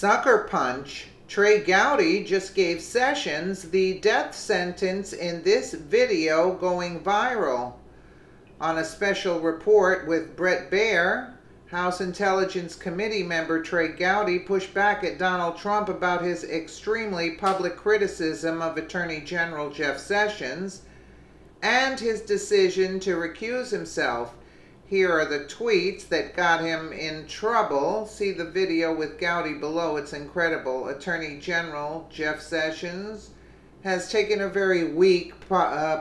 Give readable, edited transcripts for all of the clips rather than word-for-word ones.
Sucker punch. Trey Gowdy just gave Sessions the death sentence in this video going viral. On a special report with Brett Baer, House Intelligence Committee member Trey Gowdy pushed back at Donald Trump about his extremely public criticism of Attorney General Jeff Sessions and his decision to recuse himself. Here are the tweets that got him in trouble. See the video with Gowdy below. It's incredible. Attorney General Jeff Sessions has taken a very weak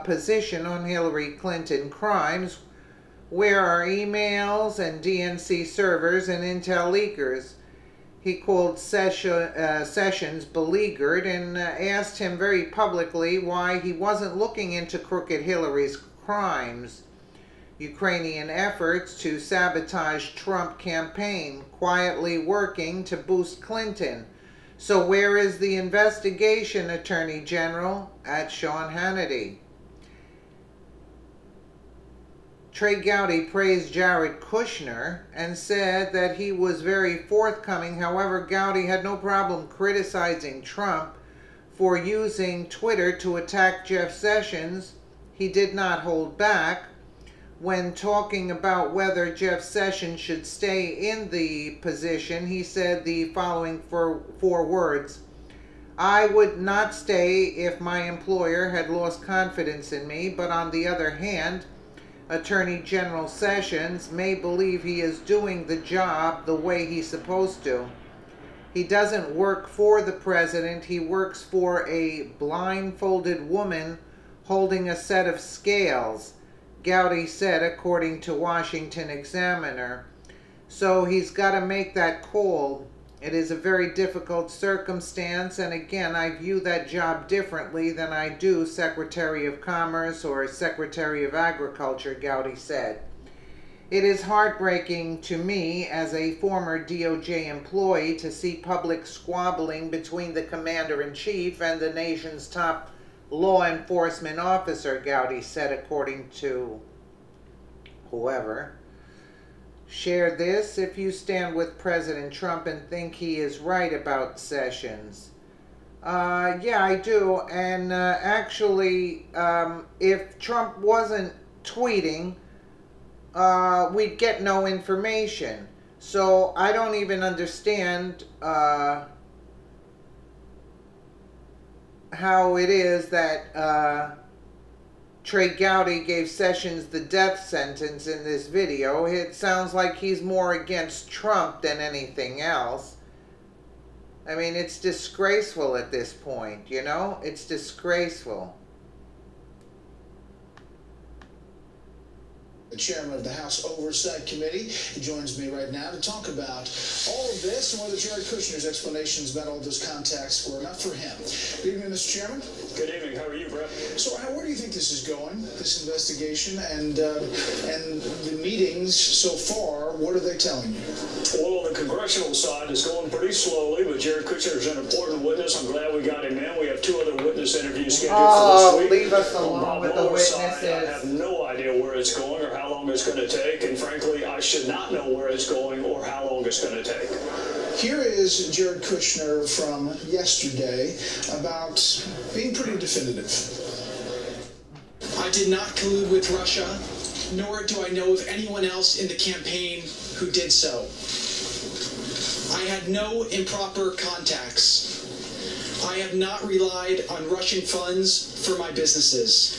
position on Hillary Clinton crimes. Where are emails and DNC servers and intel leakers? He called Sessions beleaguered and asked him very publicly why he wasn't looking into crooked Hillary's crimes. Ukrainian efforts to sabotage Trump campaign, quietly working to boost Clinton. So where is the investigation, Attorney General? At Sean Hannity. Trey Gowdy praised Jared Kushner and said that he was very forthcoming. However, Gowdy had no problem criticizing Trump for using Twitter to attack Jeff Sessions. He did not hold back. When talking about whether Jeff Sessions should stay in the position, he said the following four words: "I would not stay if my employer had lost confidence in me, but on the other hand, Attorney General Sessions may believe he is doing the job the way he's supposed to. He doesn't work for the president, he works for a blindfolded woman holding a set of scales," Gowdy said, according to Washington Examiner. So he's got to make that call. It is a very difficult circumstance, and again, I view that job differently than I do Secretary of Commerce or Secretary of Agriculture, Gowdy said. It is heartbreaking to me as a former DOJ employee to see public squabbling between the Commander-in-Chief and the nation's top law enforcement officer, Gowdy said, according to whoever. Share this if you stand with President Trump and think he is right about Sessions. Yeah, I do. And actually, if Trump wasn't tweeting, we'd get no information. So I don't even understand how it is that Trey Gowdy gave Sessions the death sentence in this video. It sounds like he's more against Trump than anything else. I mean, it's disgraceful at this point, you know? It's disgraceful. The chairman of the House Oversight Committee. He joins me right now to talk about all of this and whether Jared Kushner's explanations about all those contacts were enough for him. Good evening, Mr. Chairman. Good evening. How are you, Brett? So, where do you think this is going, this investigation, and the meetings so far? What are they telling you? Well, on the congressional side, it's going pretty slowly, but Jared Kushner is an important witness. I'm glad we got him in. We have 2 other witness interviews scheduled for this week. Leave us alone with the witnesses. Side, I have no idea where it's going or how long it's going to take, and frankly, I should not know where it's going or how long it's going to take. Here is Jared Kushner from yesterday about being pretty definitive. I did not collude with Russia, nor do I know of anyone else in the campaign who did so. I had no improper contacts. I have not relied on Russian funds for my businesses.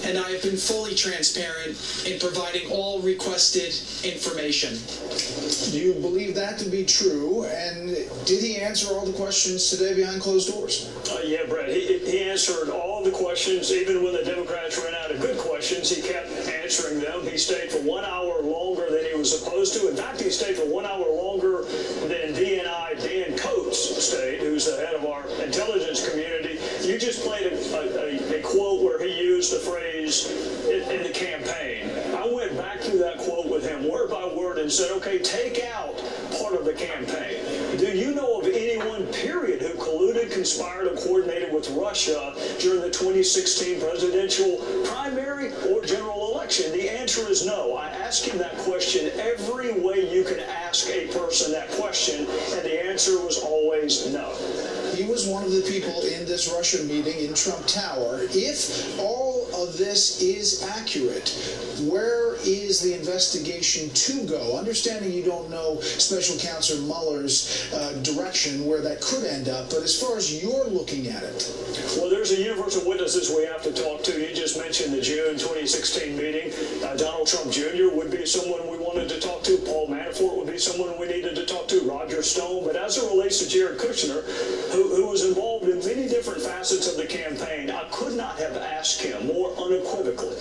And I have been fully transparent in providing all requested information. Do you believe that to be true? And did he answer all the questions today behind closed doors? Yeah, Brett, he answered all the questions. Even when the Democrats ran out of good questions, he kept answering them. He stayed for 1 hour longer than he was supposed to. In fact, he stayed for 1 hour longer than DNI Dan Coates stayed, who's the head of our intelligence community. You just played a quote where he used the phrase in the campaign. I went back through that quote with him word by word and said, okay, take out part of the campaign. Do you know of anyone, period, who colluded, conspired, or coordinated with Russia during the 2016 presidential primary or general election? The answer is no. I ask him that question every way you can ask a person that question, and the answer answer was always no. He was one of the people in this Russia meeting in Trump Tower. If all of this is accurate, where is the investigation to go? Understanding you don't know Special Counsel Mueller's direction where that could end up, but as far as you're looking at it. Well, there's a universe of witnesses we have to talk to. You just mentioned the June 2016 meeting. Donald Trump Jr. would be someone we wanted to talk to. Paul Manafort would be someone we needed to talk to. Roger Stone. But as it relates to Jared Kushner, who was involved in many different facets of the campaign, I could not have asked him more unequivocally,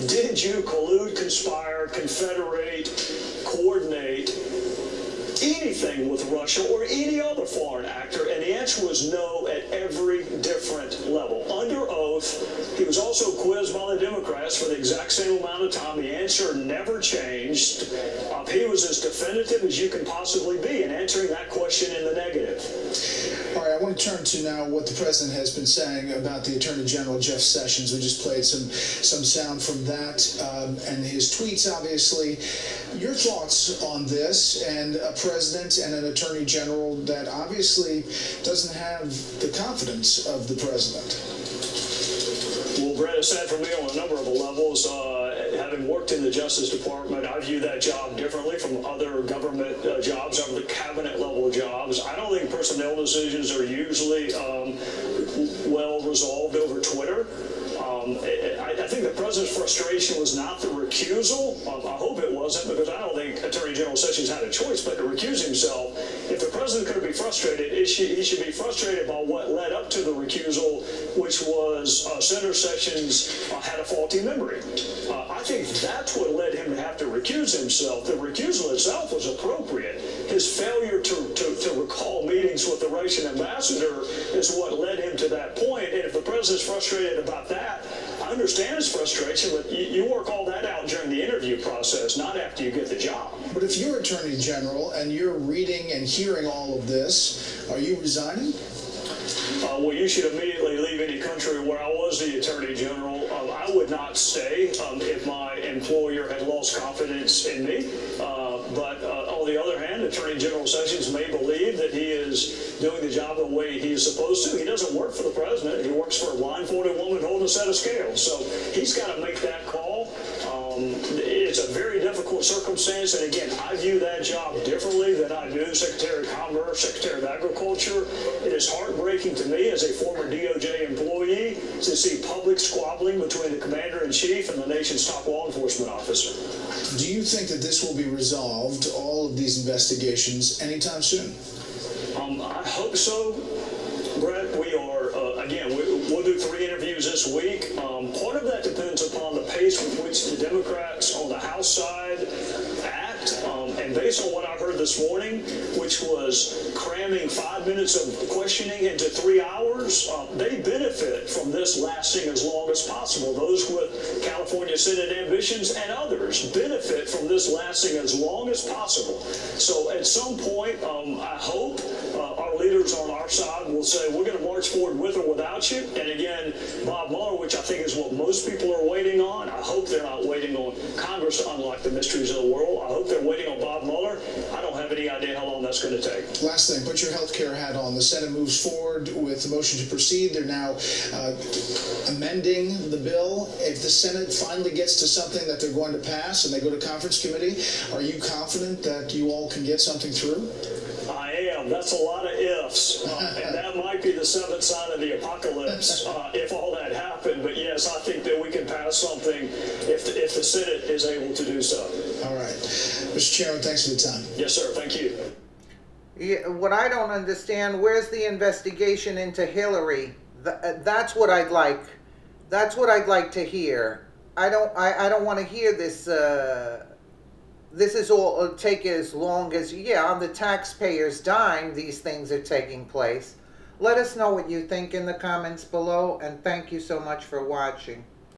did you collude, conspire, confederate, coordinate anything with Russia or any other foreign actor? And the answer was no at every different level. Under oath, he was also quizzed by the Democrats for the exact same amount of time. The answer never changed. He was as definitive as you can possibly be in answering that question in the negative. All right, I want to turn to now what the president has been saying about the Attorney General Jeff Sessions. We just played some sound from that and his tweets, obviously. Your thoughts on this and a president and an Attorney General that obviously doesn't have the confidence of the president? Well, Brett, it's sad for me on a number of levels. Having worked in the Justice Department, I view that job differently from other government jobs, other cabinet level jobs. I don't think personnel decisions are usually well resolved over Twitter. I think the president's frustration was not the recusal. I hope it wasn't, because I don't think Attorney General Sessions had a choice but to recuse himself. If the president could be frustrated, he should be frustrated by what led up to the recusal, which was Senator Sessions had a faulty memory. I think that's what led him to have to recuse himself. The recusal itself was appropriate. His failure to recall meetings with the Russian ambassador is what led him to that point. And if the president's frustrated about that, I understand his frustration, but you work all that out during the interview process, not after you get the job. But if you're Attorney General and you're reading and hearing all of this, are you resigning? Well, you should immediately leave any country where I was the Attorney General. I would not stay if my employer had lost confidence in me. But on the other hand, Attorney General Sessions may believe that he is doing the job the way he's supposed to. He doesn't work for the president. He works for a blindfolded woman holding a set of scales. So he's got to make that call. It's a very difficult circumstance, and again, I view that job differently than I do Secretary of Commerce, Secretary of Agriculture. It is heartbreaking to me as a former DOJ employee to see public squabbling between the commander-in-chief and the nation's top law enforcement officer. Do you think that this will be resolved, all of these investigations, anytime soon? I hope so, Brett. We are, again, we'll do 3 interviews this week. Part of that depends upon the pace with which the Democrats on the House side act. And based on what I heard this morning, which was cramming 5 minutes of questioning into 3 hours, they benefit from this lasting as long as possible. Those with California Senate ambitions and others benefit from this lasting as long as possible. So at some point, I hope our leaders on our side will say, we're going to march forward with or without you. And again, Bob Mueller, which I think is what most people are waiting on. I hope they're not waiting on Congress, unlike the mysteries of the world. I hope they're waiting on Bob Mueller. I don't have any idea how long that's going to take. Last thing, put your health care hat on. The Senate moves forward with the motion to proceed. They're now amending the bill. If the Senate finally gets to something that they're going to pass and they go to conference committee, are you confident that you all can get something through? I am. That's a lot of ifs. And that might be the 7th sign of the apocalypse if all that happened. But yes, I think that we can pass something if the Senate is able to do so. All right. Mr. Chairman, thanks for the time. Yes, sir. Thank you. Yeah, what I don't understand, where's the investigation into Hillary? That's what I'd like. That's what I'd like to hear. I don't want to hear this. This is all take as long as, yeah, on the taxpayers' dime, these things are taking place. Let us know what you think in the comments below, and thank you so much for watching.